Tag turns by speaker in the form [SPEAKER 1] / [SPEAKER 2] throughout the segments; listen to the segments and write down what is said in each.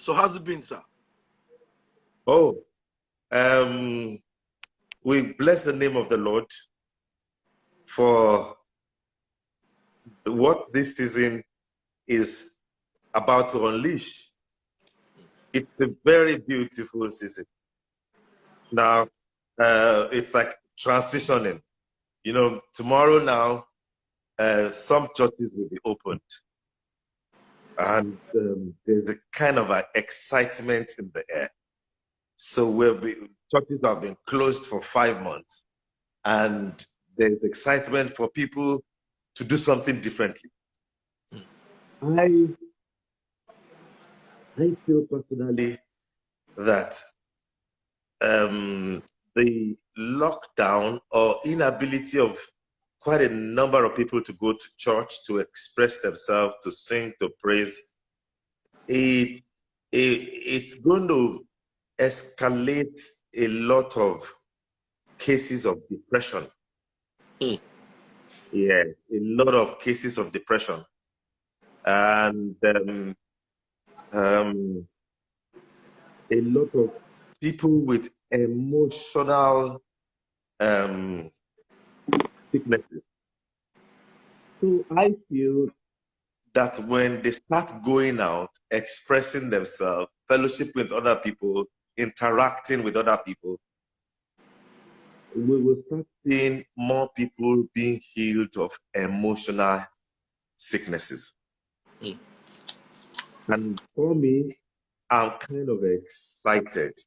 [SPEAKER 1] So how's it been, sir?
[SPEAKER 2] Oh, we bless the name of the Lord for what this season is about to unleash. It's a very beautiful season. Now, it's like transitioning. You know, tomorrow now, some churches will be opened. And there's a kind of an excitement in the air. So churches have been closed for 5 months. And there's excitement for people to do something differently. I feel personally that the lockdown or inability of quite a number of people to go to church, to express themselves, to sing, to praise, it's going to escalate a lot of cases of depression. Yeah, a lot of cases of depression. And a lot of people with emotional sicknesses. So I feel that when they start going out, expressing themselves, fellowship with other people, interacting with other people, we will start seeing more people being healed of emotional sicknesses. And for me, I'm kind of excited.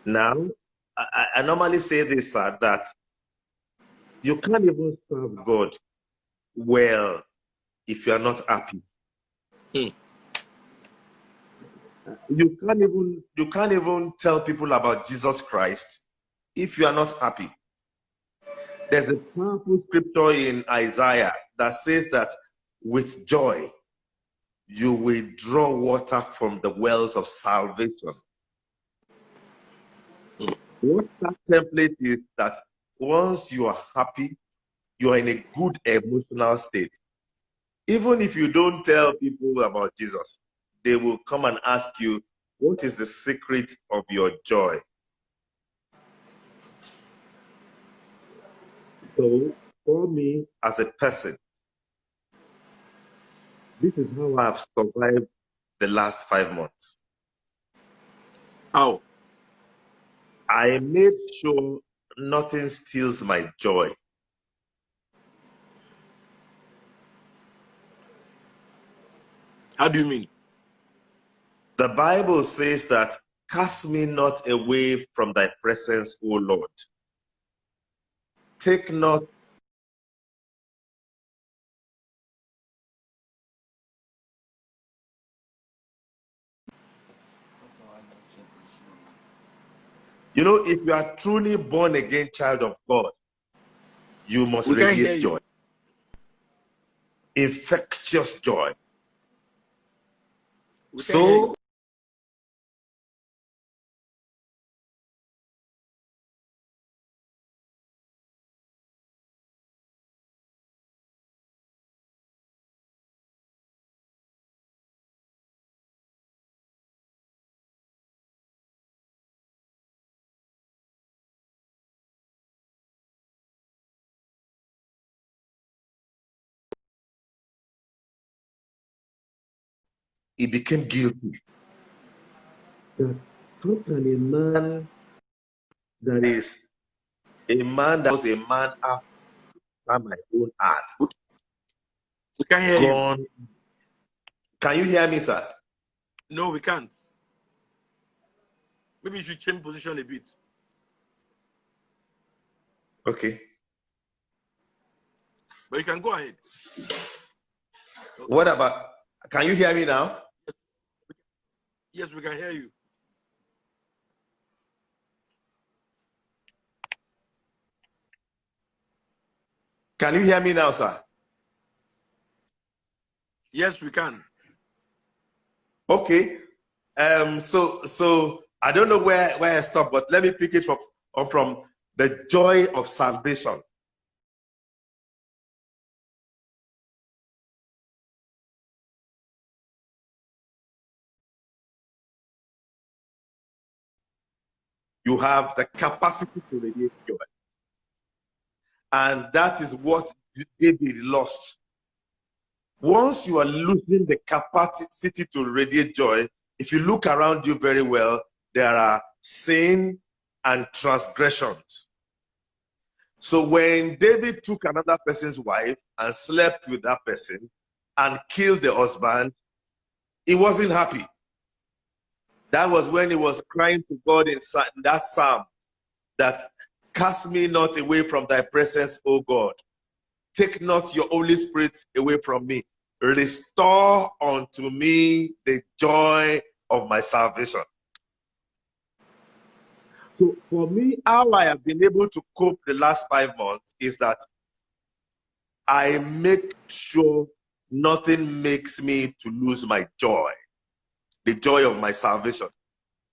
[SPEAKER 2] Now, I normally say this, sir, that you can't even serve God well if you are not happy. You can't even tell people about Jesus Christ if you are not happy. There's a powerful scripture in Isaiah that says that with joy you will draw water from the wells of salvation. What that template is that once you are happy, you are in a good emotional state. Even if you don't tell people about Jesus, they will come and ask you, what is the secret of your joy? So for me as a person, this is how I've survived the last 5 months.
[SPEAKER 1] How?
[SPEAKER 2] I made sure nothing steals my joy.
[SPEAKER 1] How do you mean?
[SPEAKER 2] The Bible says that, cast me not away from thy presence, O Lord. Take not You know, if you are truly born again child of God, you must radiate joy. Infectious joy. So he became guilty. That how can a man that is a man that was a man after my own heart?
[SPEAKER 1] We can't hear you.
[SPEAKER 2] Can you hear me, sir?
[SPEAKER 1] No, we can't. Maybe you should change position a bit.
[SPEAKER 2] Okay.
[SPEAKER 1] But you can go ahead.
[SPEAKER 2] Okay. What about, can you hear me now?
[SPEAKER 1] Yes, we can hear you.
[SPEAKER 2] Can you hear me now, sir?
[SPEAKER 1] Yes, we can.
[SPEAKER 2] Okay. So I don't know where I stopped, but let me pick it up from the joy of salvation. you have the capacity to radiate joy. And that is what David lost. Once you are losing the capacity to radiate joy, if you look around you very well, there are sin and transgressions. So when David took another person's wife and slept with that person and killed the husband, he wasn't happy. That was when he was crying to God in that psalm, that cast me not away from thy presence, O God. Take not your Holy Spirit away from me. Restore unto me the joy of my salvation. So for me, how I have been able to cope the last 5 months is that I make sure nothing makes me to lose my joy, the joy of my salvation.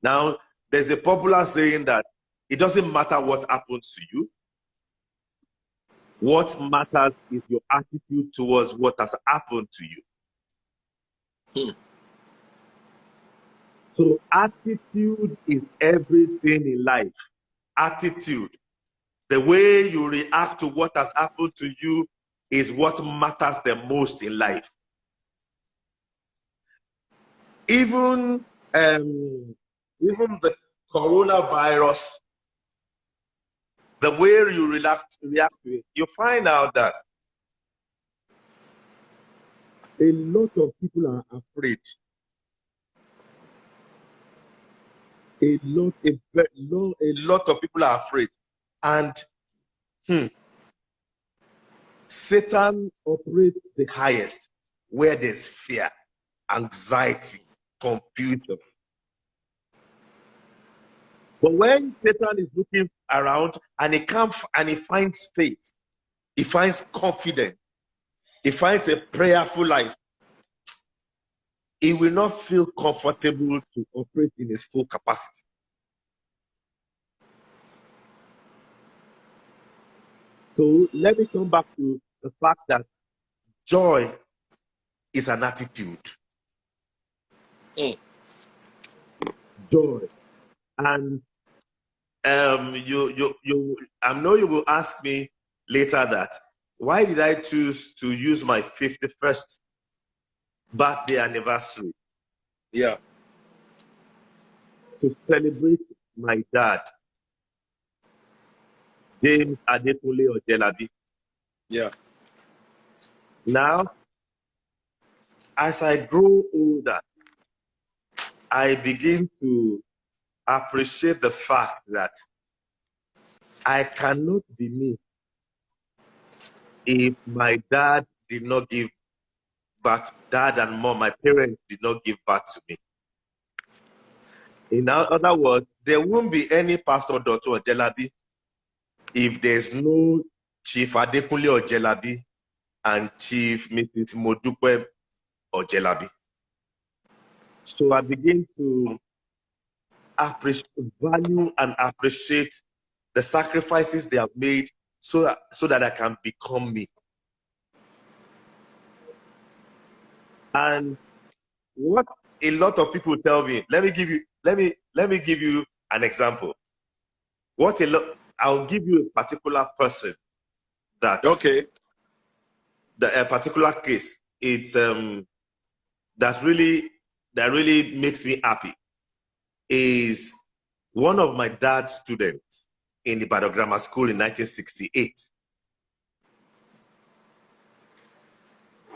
[SPEAKER 2] Now, there's a popular saying that it doesn't matter what happens to you. What matters is your attitude towards what has happened to you. So attitude is everything in life. Attitude. The way you react to what has happened to you is what matters the most in life. Even the coronavirus, the way you react to it, you find out that a lot of people are afraid. A lot of people are afraid. And Satan operates the highest where there's fear, anxiety, confusion. But when Satan is looking around and he finds faith, he finds confidence, he finds a prayerful life, he will not feel comfortable to operate in his full capacity. So let me come back to the fact that joy is an attitude. Joy. And I know you will ask me later that why did I choose to use my 51st birthday anniversary?
[SPEAKER 1] Yeah.
[SPEAKER 2] To celebrate my dad, James Adekunle OJELABI.
[SPEAKER 1] Yeah.
[SPEAKER 2] Now, as I grow older, I begin to appreciate the fact that I cannot be me if my dad did not give birth, dad and mom, my parents did not give birth to me. In other words, there won't be any Pastor DOTUN OJELABI if there's no Chief Adekunle OJELABI and Chief Mrs. Modupe OJELABI. So I begin to value and appreciate the sacrifices they have made so that I can become me. And what a lot of people tell me, let me give you an example. I'll give you a particular person that a particular case. It's that really makes me happy. Is one of my dad's students in the Ibadan Grammar School in 1968.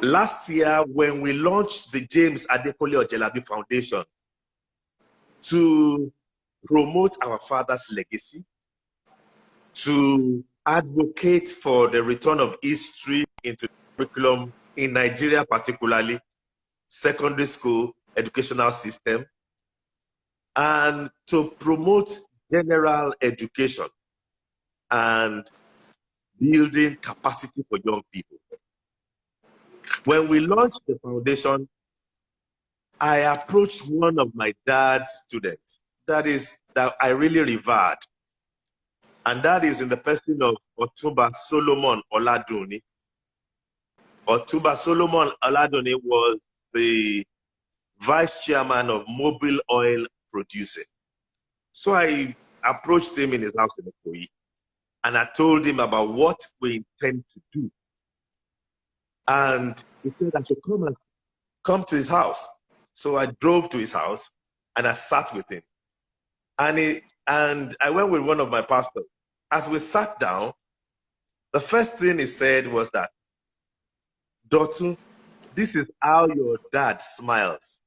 [SPEAKER 2] Last year, when we launched the James Adekunle OJELABI Foundation to promote our father's legacy, to advocate for the return of history into the curriculum in Nigeria, particularly secondary school educational system, and to promote general education and building capacity for young people. When we launched the foundation, I approached one of my dad's students that I really revered, and that is in the person of Otumba Solomon Oladuni. Otumba Solomon Oladuni was the vice chairman of Mobile Oil Producing. So I approached him in his house in Ikoyi, and I told him about what we intend to do. And he said I should come to his house. So I drove to his house and I sat with him. And I went with one of my pastors. As we sat down, the first thing he said was that, "Dotun, this is how your dad smiles."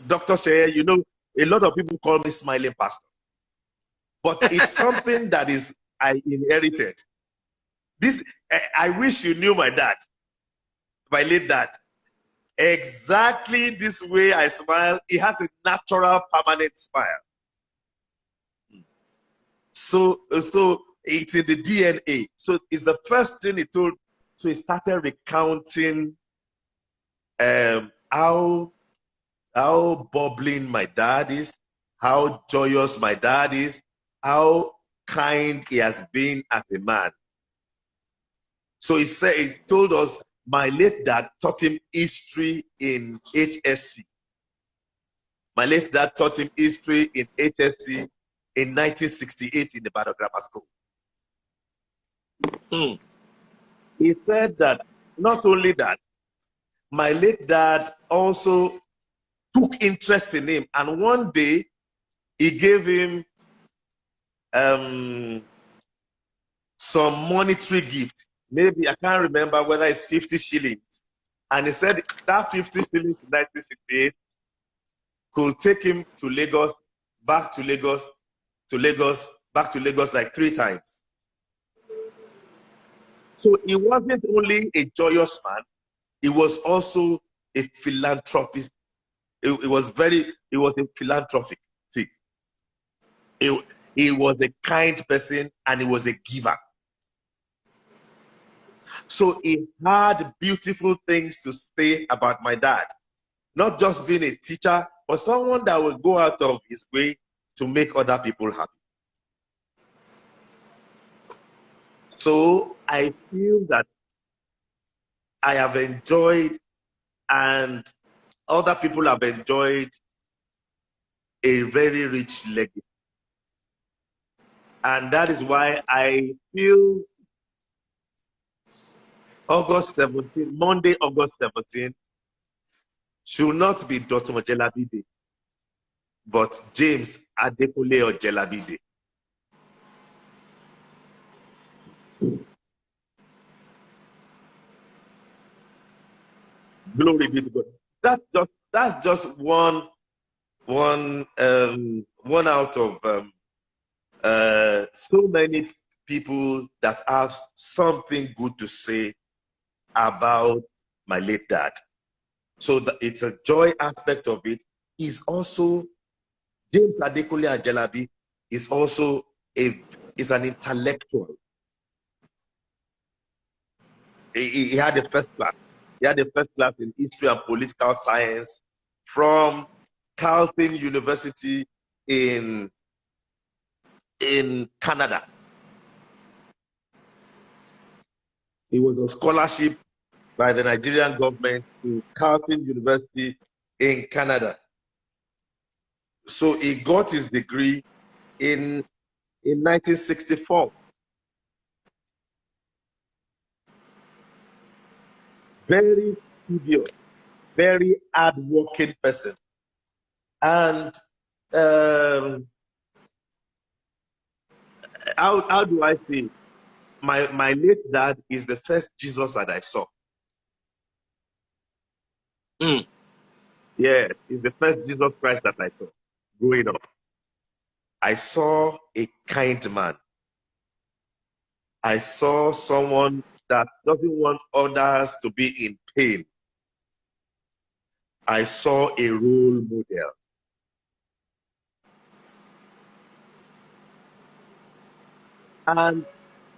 [SPEAKER 2] Dr. Shea, you know, a lot of people call me smiling pastor, but it's something that I inherited. I wish you knew my dad, my late dad. Exactly this way I smile. He has a natural, permanent smile. So it's in the DNA. So it's the first thing he told. So he started recounting how bubbling my dad is, how joyous my dad is, how kind he has been as a man. So he told us my late dad taught him history in HSC. My late dad taught him history in HSC in 1968 in the Ibadan Grammar School. He said that not only that, my late dad also took interest in him, and one day he gave him some monetary gift. Maybe I can't remember whether it's 50 shillings. And he said that 50 shillings in 1968 could take him to Lagos, back to Lagos, back to Lagos like 3 times. So he wasn't only a joyous man, he was also a philanthropist. He was a philanthropic thing. He was a kind person and he was a giver. So he had beautiful things to say about my dad. Not just being a teacher, but someone that will go out of his way to make other people happy. So I feel that I have enjoyed, and other people have enjoyed, a very rich legacy. And that is why I feel Monday, August 17th, should not be Dr. OJELABI Day, but James Adekunle OJELABI Day. Glory be to God. That's just one out of so many people that have something good to say about my late dad. So it's a joy aspect of it. Is also James Adekunle OJELABI is also is an intellectual. He had the first class. He had the first class in history and political science from Carleton University in Canada. He was on scholarship by the Nigerian government to Carleton University in Canada. So he got his degree in 1964. Very studious, very hardworking person. And how do I say it? My late dad is the first Jesus that I saw. Yeah, he's the first Jesus Christ that I saw growing up. I saw a kind man. I saw someone that doesn't want others to be in pain. I saw a role model.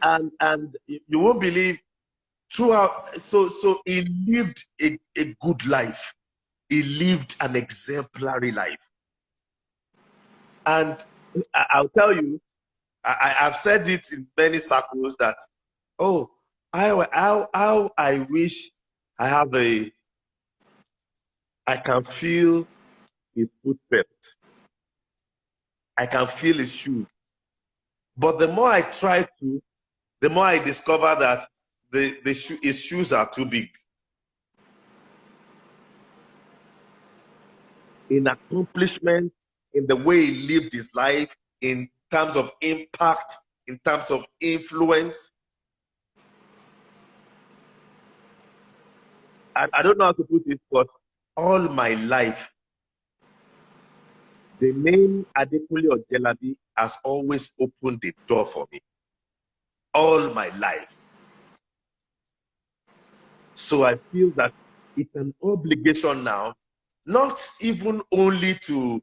[SPEAKER 2] And you won't believe, throughout, so he lived a good life. He lived an exemplary life. And I'll tell you, I've said it in many circles that, how I wish I have I can feel his footsteps. I can feel his shoes. But the more I try to, the more I discover that his shoes are too big. In accomplishment, in the way he lived his life, in terms of impact, in terms of influence. I don't know how to put it, but all my life, the name Adekunle Ojelabi has always opened the door for me. All my life. So I feel that it's an obligation now, not even only to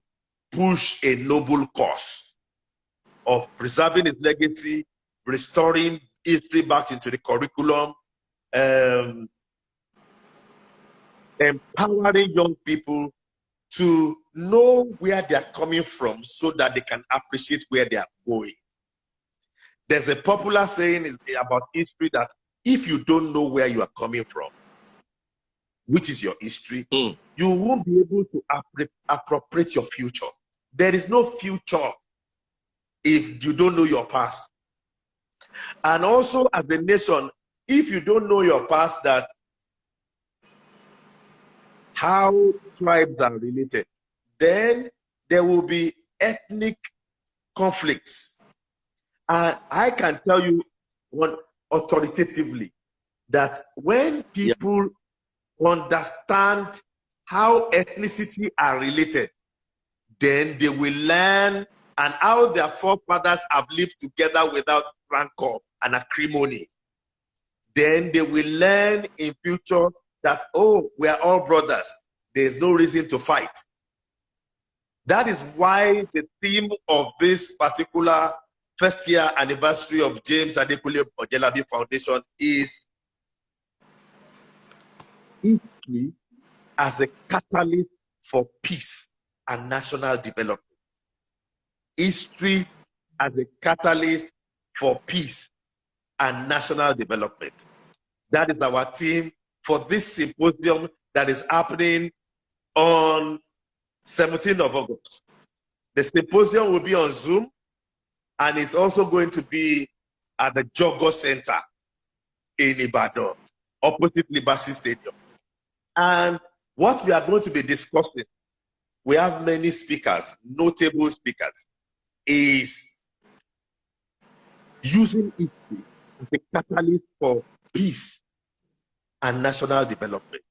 [SPEAKER 2] push a noble cause of preserving its legacy, restoring history back into the curriculum, empowering young people to know where they are coming from so that they can appreciate where they are going. There's a popular saying about history that if you don't know where you are coming from, which is your history, you won't be able to appropriate your future. There is no future if you don't know your past. And also as a nation, if you don't know your past, that how tribes are related, then there will be ethnic conflicts. And I can tell you authoritatively that when people understand how ethnicity are related, then they will learn and how their forefathers have lived together without rancor and acrimony. Then they will learn in future that, oh, we are all brothers. There's no reason to fight. That is why the theme of this particular first year anniversary of James Adekunle Ojelabi Foundation is history as a catalyst for peace and national development. History as a catalyst for peace and national development. That is our theme for this symposium that is happening on 17th of August. The symposium will be on Zoom, and it's also going to be at the Jogo Center in Ibadan, opposite Liberty Stadium. And what we are going to be discussing, we have many speakers, notable speakers, is using history as a catalyst for peace and national development.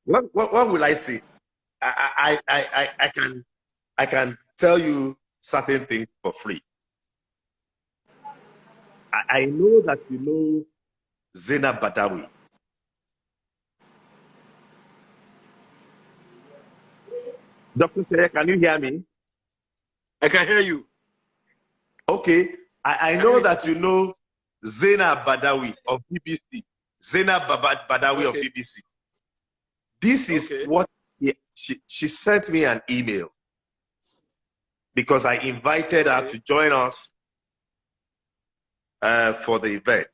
[SPEAKER 2] What will I say? I can tell you certain things for free. I know that you know Zainab Badawi. Dr. Seye, can you hear me?
[SPEAKER 1] I can hear you.
[SPEAKER 2] Okay. I know that you know Zainab Badawi of BBC. Zainab Badawi of BBC. This is what she sent me an email because I invited her to join us for the event.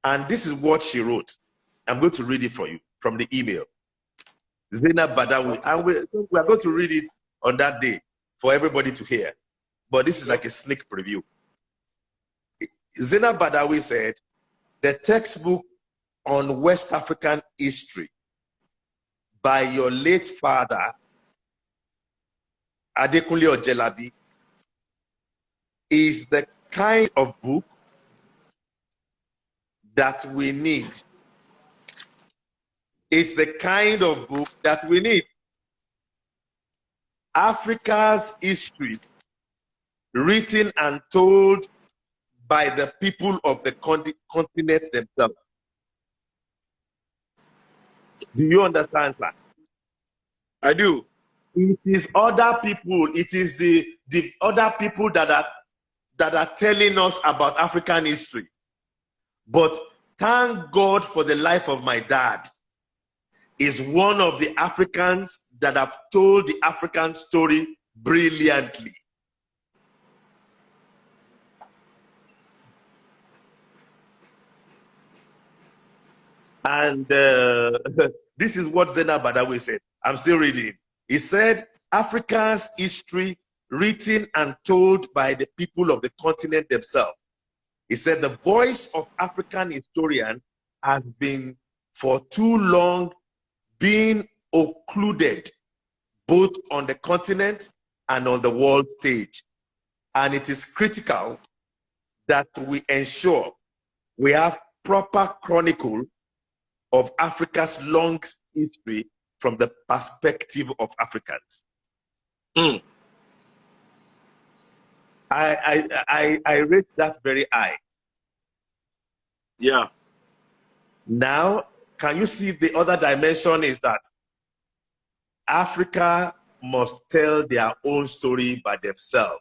[SPEAKER 2] And this is what she wrote. I'm going to read it for you from the email. Zainab Badawi. And we are going to read it on that day for everybody to hear. But this is like a sneak preview. Zainab Badawi said, the textbook on West African history by your late father, Adekunle Ojelabi, is the kind of book that we need. It's the kind of book that we need. Africa's history, written and told by the people of the continent themselves. Do you understand that?
[SPEAKER 1] I do.
[SPEAKER 2] It is other people, it is the other people that are telling us about African history. But thank God for the life of my dad. Is one of the Africans that have told the African story brilliantly. And this is what Zena Badawi said. I'm still reading. He said, Africa's history written and told by the people of the continent themselves. He said, the voice of African historians has been for too long being occluded both on the continent and on the world stage. And it is critical that we ensure we have proper chronicle of Africa's long history from the perspective of Africans.
[SPEAKER 1] Mm.
[SPEAKER 2] I rate that very high.
[SPEAKER 1] Yeah.
[SPEAKER 2] Now, can you see the other dimension is that Africa must tell their own story by themselves.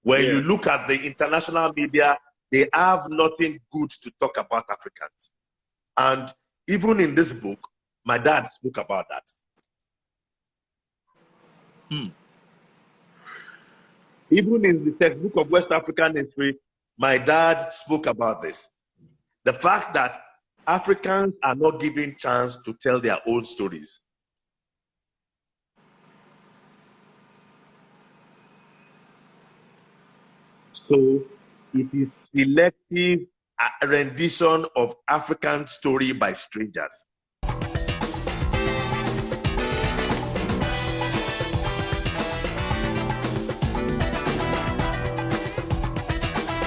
[SPEAKER 2] When you look at the international media, they have nothing good to talk about Africans. And even in this book, my dad spoke about that.
[SPEAKER 1] Hmm.
[SPEAKER 2] Even in the textbook of West African history, my dad spoke about this. The fact that Africans are not given chance to tell their own stories. So it is selective rendition of African story by strangers.